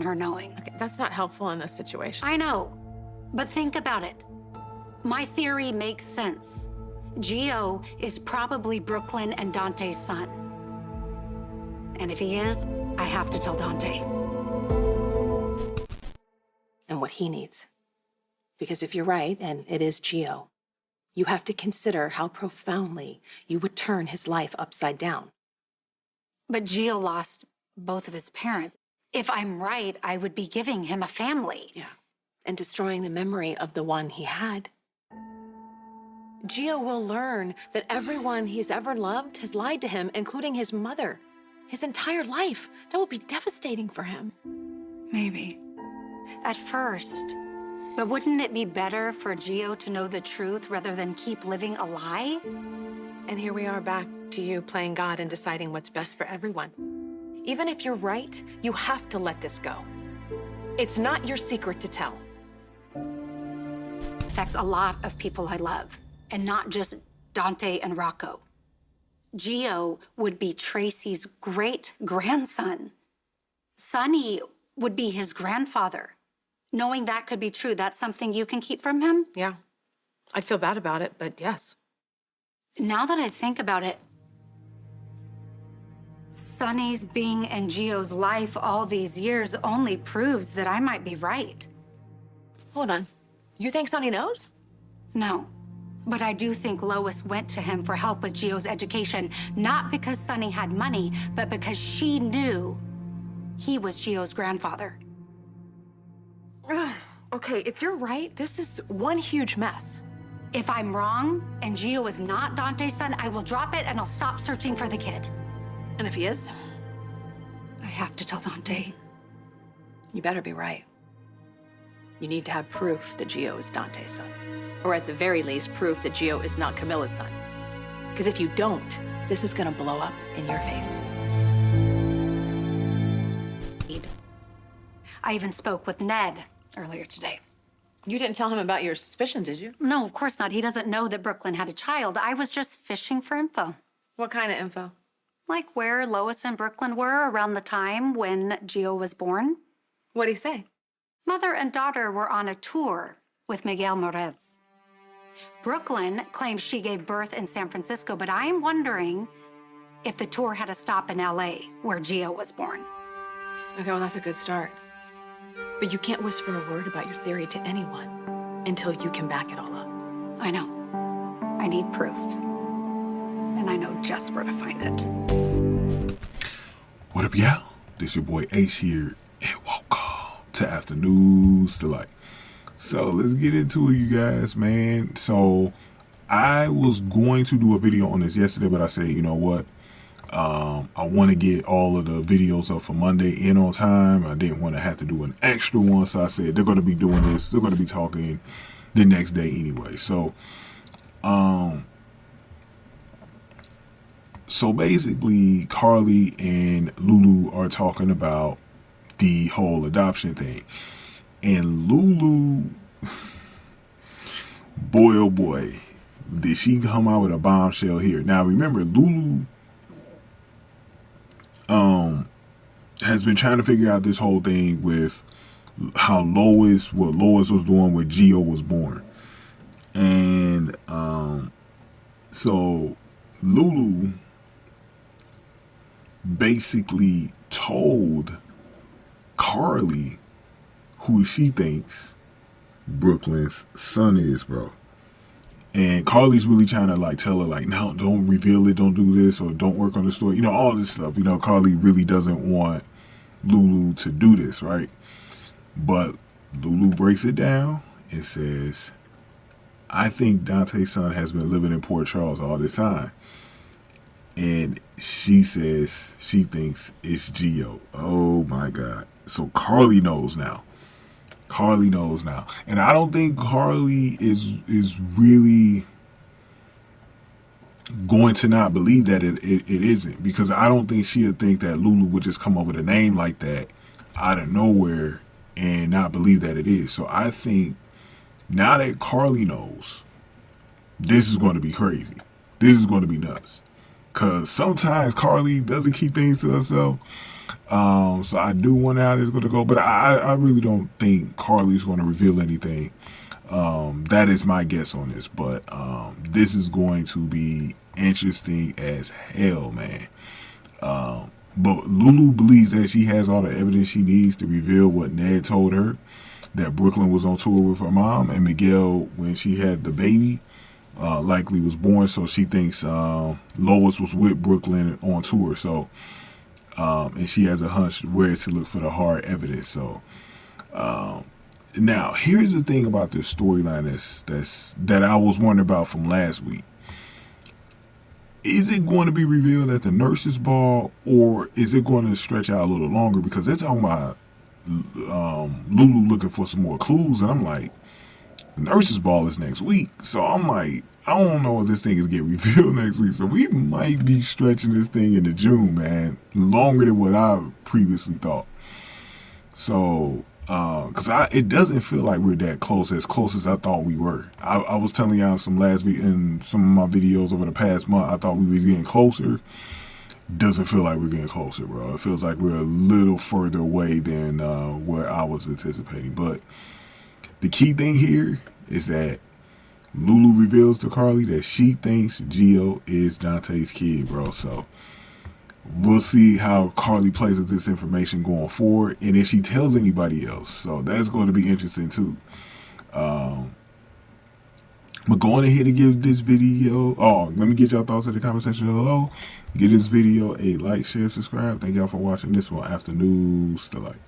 her knowing. Okay, that's not helpful in this situation. I know, but think about it. My theory makes sense. Gio is probably Brook Lynn and Dante's son. And if he is, I have to tell Dante. And what he needs. Because if you're right, and it is Gio, you have to consider how profoundly you would turn his life upside down. But Gio lost both of his parents. If I'm right, I would be giving him a family. Yeah, and destroying the memory of the one he had. Gio will learn that everyone he's ever loved has lied to him, including his mother, his entire life. That will be devastating for him. Maybe. At first. But wouldn't it be better for Gio to know the truth rather than keep living a lie? And here we are back to you playing God and deciding what's best for everyone. Even if you're right, you have to let this go. It's not your secret to tell. It affects a lot of people I love, and not just Dante and Rocco. Gio would be Tracy's great-grandson. Sonny would be his grandfather. Knowing that could be true, that's something you can keep from him? Yeah, I'd feel bad about it, but yes. Now that I think about it, Sonny's being in Gio's life all these years only proves that I might be right. Hold on. You think Sonny knows? No, but I do think Lois went to him for help with Gio's education, not because Sonny had money, but because she knew he was Gio's grandfather. Okay, if you're right, this is one huge mess. If I'm wrong and Gio is not Dante's son, I will drop it and I'll stop searching for the kid. And if he is? I have to tell Dante. You better be right. You need to have proof that Gio is Dante's son. Or at the very least, proof that Gio is not Camilla's son. Because if you don't, this is gonna blow up in your face. I even spoke with Ned earlier today. You didn't tell him about your suspicion, did you? No, of course not. He doesn't know that Brook Lynn had a child. I was just fishing for info. What kind of info? Like where Lois and Brook Lynn were around the time when Gio was born. What'd he say? Mother and daughter were on a tour with Miguel Morez. Brook Lynn claims she gave birth in San Francisco, but I'm wondering if the tour had a stop in LA where Gio was born. Okay, well, that's a good start. But you can't whisper a word about your theory to anyone until you can back it all up. I know. I need proof. And I know just where to find it. What up, y'all? This your boy Ace here, and welcome to Afternoons Delight. So let's get into it, you guys, man. So I was going to do a video on this yesterday, but I said, you know what? I want to get all of the videos up for Monday in on time. I didn't want to have to do an extra one, so I said they're going to be doing this. They're going to be talking the next day anyway. So basically, Carly and Lulu are talking about the whole adoption thing. And Lulu, boy, oh boy, did she come out with a bombshell here. Now, remember, Lulu has been trying to figure out this whole thing with how what Lois was doing when Gio was born. And so Lulu basically told Carly who she thinks Brook Lynn's son is, bro. And Carly's really trying to like tell her like, no, don't reveal it, don't do this, or don't work on the story. You know, all this stuff. You know, Carly really doesn't want Lulu to do this, right? But Lulu breaks it down and says, I think Dante's son has been living in Port Charles all this time. And she says she thinks it's Gio. Oh my God. So Carly knows now. Carly knows now. And I don't think Carly is really going to not believe that it isn't. Because I don't think she'll think that Lulu would just come up with a name like that out of nowhere and not believe that it is. So I think now that Carly knows, this is going to be crazy. This is going to be nuts. Because sometimes Carly doesn't keep things to herself. So I do wonder how this is going to go, but I really don't think Carly's going to reveal anything. That is my guess on this, but this is going to be interesting as hell, man. But Lulu believes that she has all the evidence she needs to reveal what Ned told her, that Brook Lynn was on tour with her mom, and Miguel, when she had the baby, likely was born. So she thinks Lois was with Brook Lynn on tour. So, and she has a hunch where to look for the hard evidence. So, now here's the thing about this storyline that I was wondering about from last week. Is it going to be revealed at the nurses' ball, or is it going to stretch out a little longer? Because they're talking about Lulu looking for some more clues, and I'm like, the nurses' ball is next week. So I'm like, I don't know if this thing is getting revealed next week. So we might be stretching this thing into June, man, longer than what I previously thought. So, because it doesn't feel like we're that close as I thought we were. I was telling y'all in some of my videos over the past month, I thought we were getting closer. Doesn't feel like we're getting closer, bro. It feels like we're a little further away than where I was anticipating. But the key thing here is that Lulu reveals to Carly that she thinks Gio is Dante's kid, bro. So we'll see how Carly plays with this information going forward, and if she tells anybody else. So that's going to be interesting too. But going ahead and give this video, let me get y'all thoughts in the comment section below. Give this video a like, share, subscribe. Thank y'all for watching this one. After News, still like.